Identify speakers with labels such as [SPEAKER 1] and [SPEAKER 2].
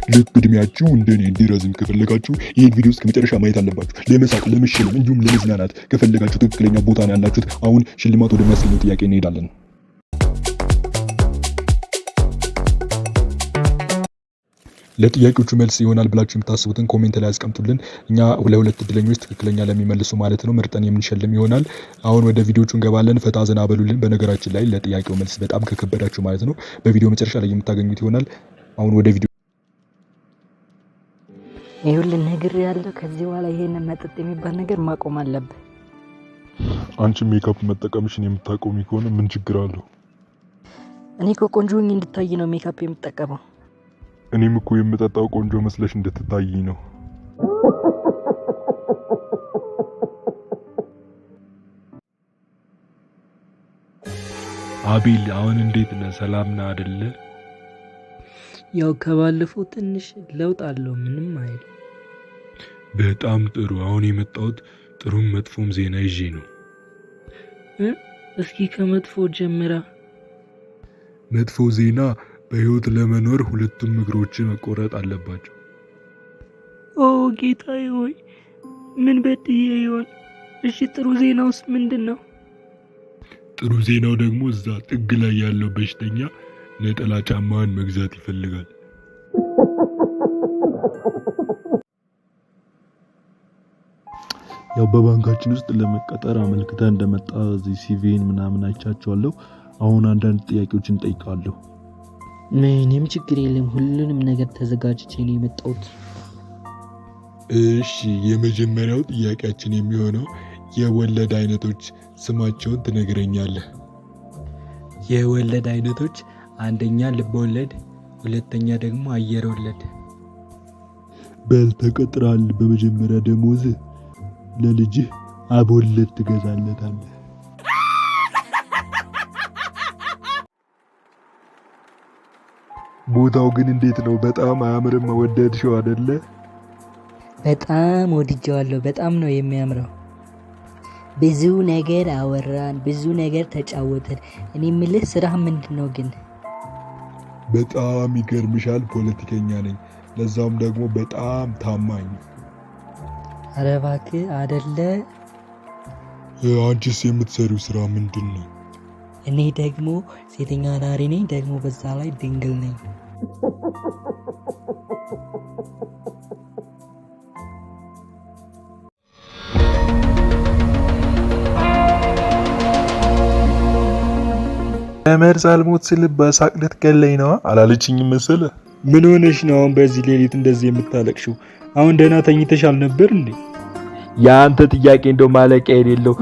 [SPEAKER 1] ልክ እድሜያችሁ እንደኔ እንዲረዝም ከፈለጋችሁ ይህን ቪዲዮ እስከ መጨረሻ ማየት አለባችሁ። ለመሳቅ፣ ለመሸለም እንዲሁም ለመዝናናት ከፈለጋችሁ ትክክለኛ ቦታ ነው ያላችሁት። አሁን ሽልማት ወደሚያስገኘው ጥያቄ እንሄዳለን። ለጥያቄዎቹ መልስ ይሆናል ብላችሁ የምታስቡትን ኮሜንት ላይ አስቀምጡልን። እኛ ለሁለት እድለኞች ትክክለኛ ለሚመልሱ ማለት ነው መርጠን የምንሸልም ይሆናል። አሁን ወደ ቪዲዮቹ እንገባለን። ፈታ ዘና በሉልን። በነገራችን ላይ ለጥያቄው መልስ በጣም ከከበዳችሁ ማለት ነው በቪዲዮ መጨረሻ ላይ የምታገኙት ይሆናል። አሁን ወደ ቪዲዮ
[SPEAKER 2] ይኸውልህ ነገር ያለው ከዚህ በኋላ ይሄንን መጠጥ የሚባል ነገር ማቆም አለብህ።
[SPEAKER 1] አንቺ ሜካፕ መጠቀምሽን የምታቆሚ ከሆነ ምን ችግር አለው?
[SPEAKER 2] እኔ እኮ ቆንጆ ሆኜ እንድታይ ነው ሜካፕ የምጠቀመው።
[SPEAKER 1] እኔም እኮ የምጠጣው ቆንጆ መስለሽ እንድትታይኝ ነው። አቤል አሁን እንዴት ነህ? ሰላም ነህ አይደለ?
[SPEAKER 2] ያው ከባለፈው ትንሽ ለውጥ አለው፣ ምንም አይደል።
[SPEAKER 1] በጣም ጥሩ። አሁን የመጣሁት ጥሩም መጥፎም ዜና ይዤ ነው።
[SPEAKER 2] እስኪ ከመጥፎ ጀምራ።
[SPEAKER 1] መጥፎ ዜና በህይወት ለመኖር ሁለቱም እግሮች መቆረጥ አለባቸው።
[SPEAKER 2] ኦ ጌታዬ ሆይ ምን በድዬ ይሆን? እሺ ጥሩ ዜናውስ ምንድነው?
[SPEAKER 1] ጥሩ ዜናው ደግሞ እዛ ጥግ ላይ ያለው በሽተኛ ነጠላ ጫማን መግዛት ይፈልጋል። ያው በባንካችን ውስጥ ለመቀጠር አመልክታ እንደመጣ እዚህ ሲቪን ምናምን አይቻቸዋለሁ። አሁን አንዳንድ ጥያቄዎችን ጠይቃለሁ።
[SPEAKER 2] ምንም ችግር የለም፣ ሁሉንም ነገር ተዘጋጅቼ ነው የመጣሁት።
[SPEAKER 1] እሺ የመጀመሪያው ጥያቄያችን የሚሆነው የወለድ አይነቶች ስማቸውን ትነግረኛለህ?
[SPEAKER 3] የወለድ አይነቶች አንደኛ ልብ ወለድ፣ ሁለተኛ ደግሞ አየር ወለድ።
[SPEAKER 1] በል ተቀጥራል። በመጀመሪያ ደሞዝ ለልጅህ አቦለድ ትገዛለታለህ። ቦታው ግን እንዴት ነው? በጣም አያምርም? ወደድሽው አይደለ?
[SPEAKER 2] በጣም ወድጄዋለሁ። በጣም ነው የሚያምረው። ብዙ ነገር አወራን፣ ብዙ ነገር ተጫወተን። እኔ የምልህ ስራህ ምንድነው ግን?
[SPEAKER 1] በጣም ይገርምሻል፣ ፖለቲከኛ ነኝ። ለዛም ደግሞ በጣም ታማኝ።
[SPEAKER 2] ኧረ እባክህ አይደለ?
[SPEAKER 1] አንቺስ የምትሰሪው ስራ ምንድነው?
[SPEAKER 2] እኔ ደግሞ ሴተኛ አዳሪ ነኝ፣ ደግሞ በዛ ላይ ድንግል ነኝ።
[SPEAKER 4] ለመርዝ አልሞት ስል በሳቅ ልትገለኝ ነው አላለችኝም መሰለህ?
[SPEAKER 5] ምን ሆነሽ ነው አሁን በዚህ ሌሊት እንደዚህ የምታለቅሽው? አሁን ደህና ተኝተሽ አልነበር እንዴ?
[SPEAKER 4] የአንተ ጥያቄ እንደው ማለቂያ የሌለው